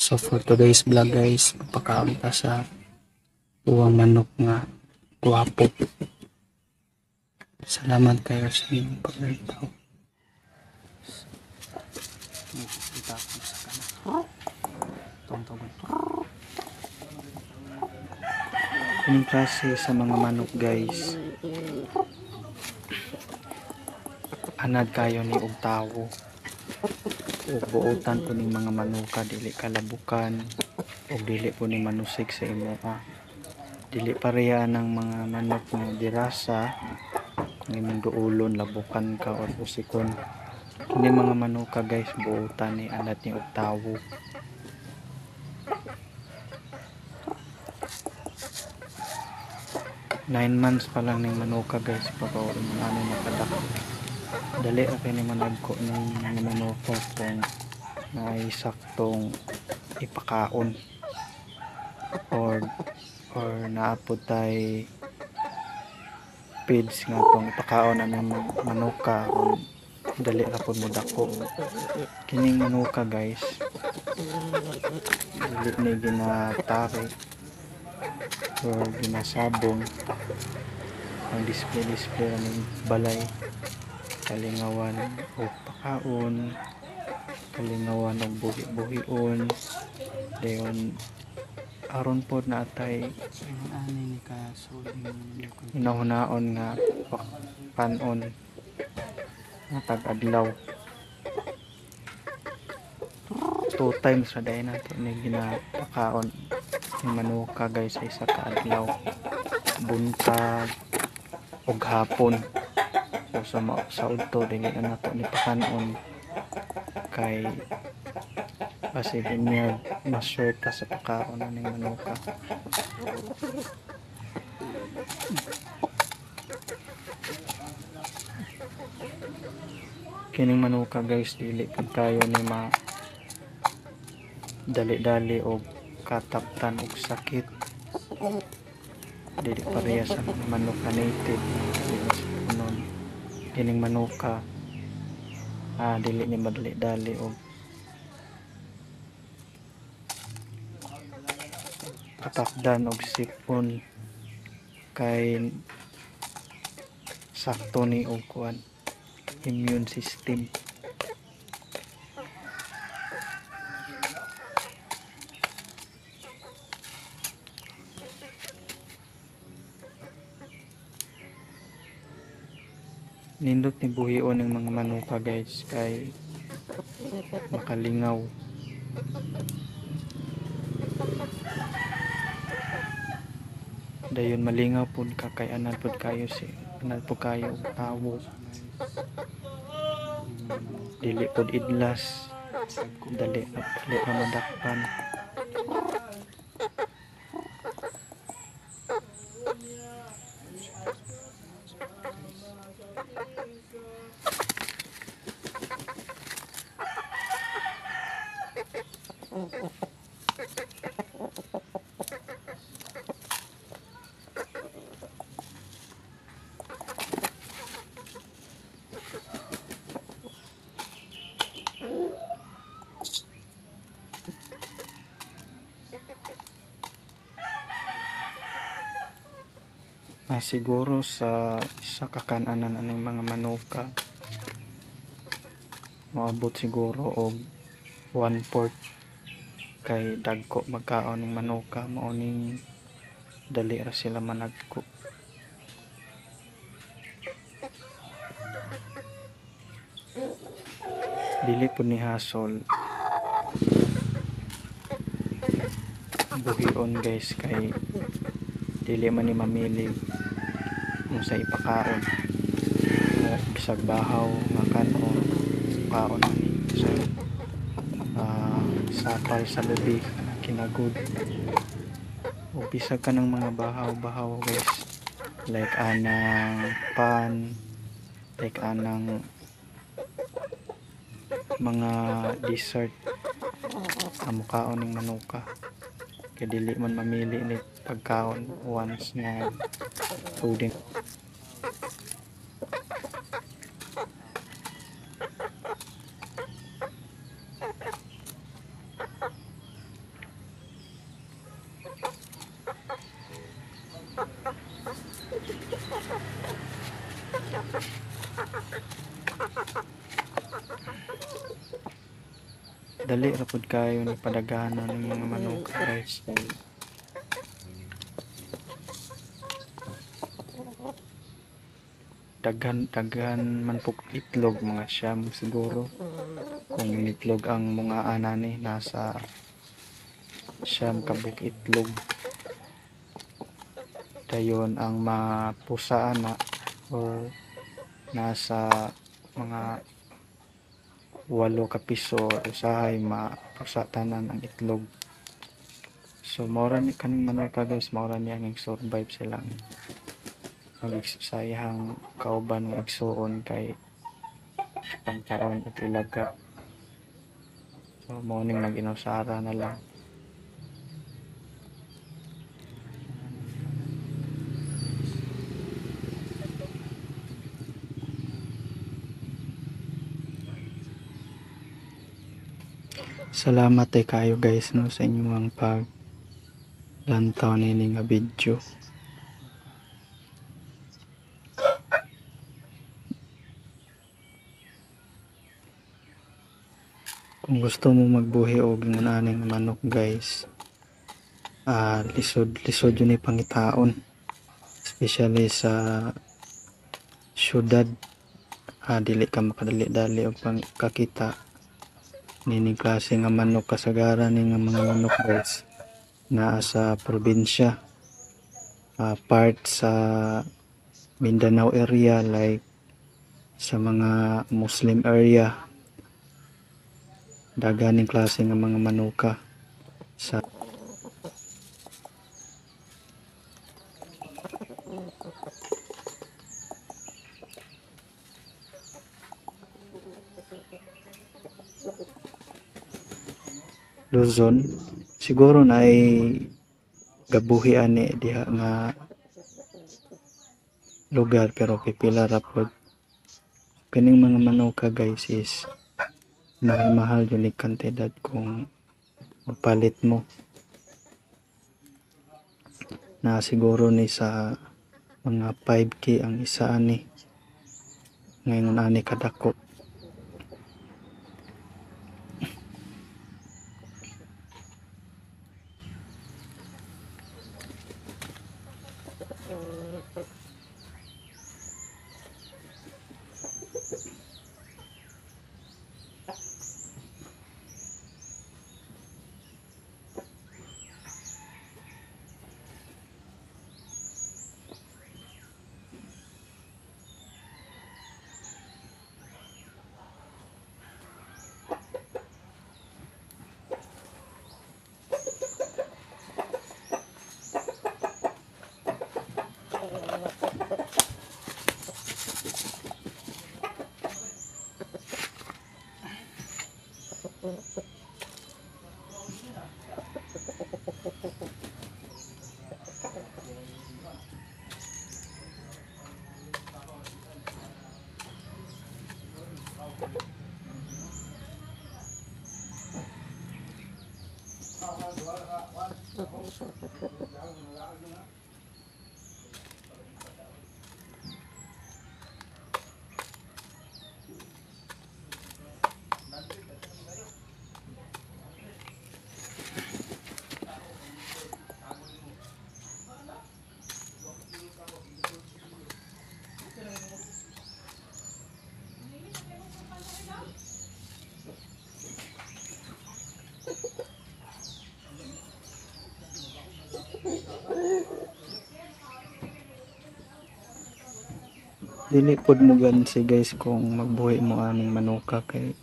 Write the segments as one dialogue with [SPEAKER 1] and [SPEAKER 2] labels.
[SPEAKER 1] So for today's vlog guys, magpakaon ta sa uwang manok nga guwapo. Salamat kayo sa inyong paglitaw. Kita ko sa kanan. Tungtong. Anong klase sa mga manok guys? Anad kayo ni og tawo. O buotan po ning mga manuka dili kalabukan o dili po ni manusik sa imo dili pareha ng mga manok nga dirasa ng imong duulon labukan ka or usikon. Kini mga manuka guys buotan ni anad ni og tawo. Nine months pa lang ning manuka guys pagkaon mo ano nakadako. Dali ra kay ni managko ng mga manuka kung may saktong ipakaon or naapod tay feeds nga tong ipakaon ang manuka kung dali ra pud mo dako. Kining manuka guys dili ni ginatari or ginasabong ang display ng balay, kalingawan o pakaon, kalingawan o buhi-buhion dayon aron po na atay inahunaon nga panon nga tag-adlaw 2 times na dahil nato ni ginapakaon yung manuka guys sa isa ka adlaw, buntag ug hapon. So sa udto dili na nato ni pakanon kay kasi niya ma-short ka sa pakaon ng manuka. Kining manuka guys dili pud kayo ni ma dali-dali og kataptan og sakit. Dili pareha sa manuka native kunon. Kining manuka dili ni madali-dali og katakdan og sipon kay sakto ni og kuan immune system. Nindot ni buhion ng mga manuka guys kay makalingaw. Dayon malingaw pud ka kay anad pud kayo tawo. Dili pud idlas. Dali na madakpan. Siguro sa kakananan ng mga manuka maabot siguro og 1/4 kay dagko magkaon ng manuka mao ning dali ra sila managko. Dili pud ni hasol buhion guys kay dili man ni mamili kung sa ipakaon bisag bahaw nga kanon kaon ni so sapal sa lubi kinagud o bisag ka ng mga bahaw guys like anang pan, like anang mga dessert ang mukaon ng manuka kay dili man mamili ni pagkaon once nga fooding. dali ra pud kayo ni padaghanon ng mga manok guys. Daghan man pug itlog, mga siyam siguro. Kung itlog ang mga anani, nasa siyam kabuk itlog. Dayon ang mapusaan na or nasa mga 8 ka piso usahay mapusa tanan ang itlog. So mora ni kaning manok guys, mora ni ang survive silang mag-sayang kauban ng igsuon kay pangkaon at ilaga. So morning nag-inusara na lang. Salamat kayo guys no sa inyong pag lantaw nini nga video. Kung gusto mo magbuhi og aning manok guys, lisod yun ni pangitaon, especially sa syudad. Dili ka makadali-dali og kakita nining klase nga manok. Kasagaran ni nga mga manok guys naa sa probinsya, part sa Mindanao area, like sa mga Muslim area, daganing klase nga mga manuka. Sa Luzon siguro na ay gabuhi ani diha nga lugar, pero pipila ra pod kaning mga manuka guys is mahal yun ni kantidad kung magpalit mo. Na siguro ni sa mga 5K ang isa ani, ngayon ani kadako. Dili pod mo gansi guys kung magbuhi mo aning manuka, kay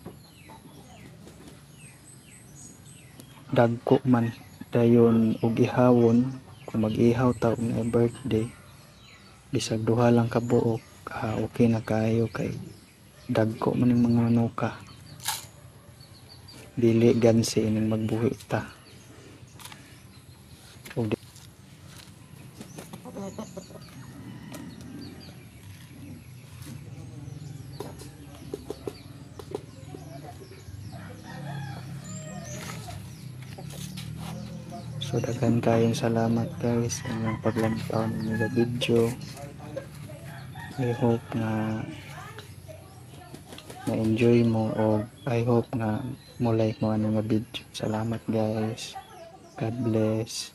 [SPEAKER 1] dagko man dayon og ihawon. Kung mag-ihaw ta og na birthday, bisag duha lang ka buok, okay na kayo, kay dagko man ning mga manuka. Dili gansi ning magbuhi ta. So daghan kayong salamat guys sa inyong paglantaw ng video. I hope na na-enjoy mo o I hope nga mo like mo ano nga video. Salamat guys. God bless.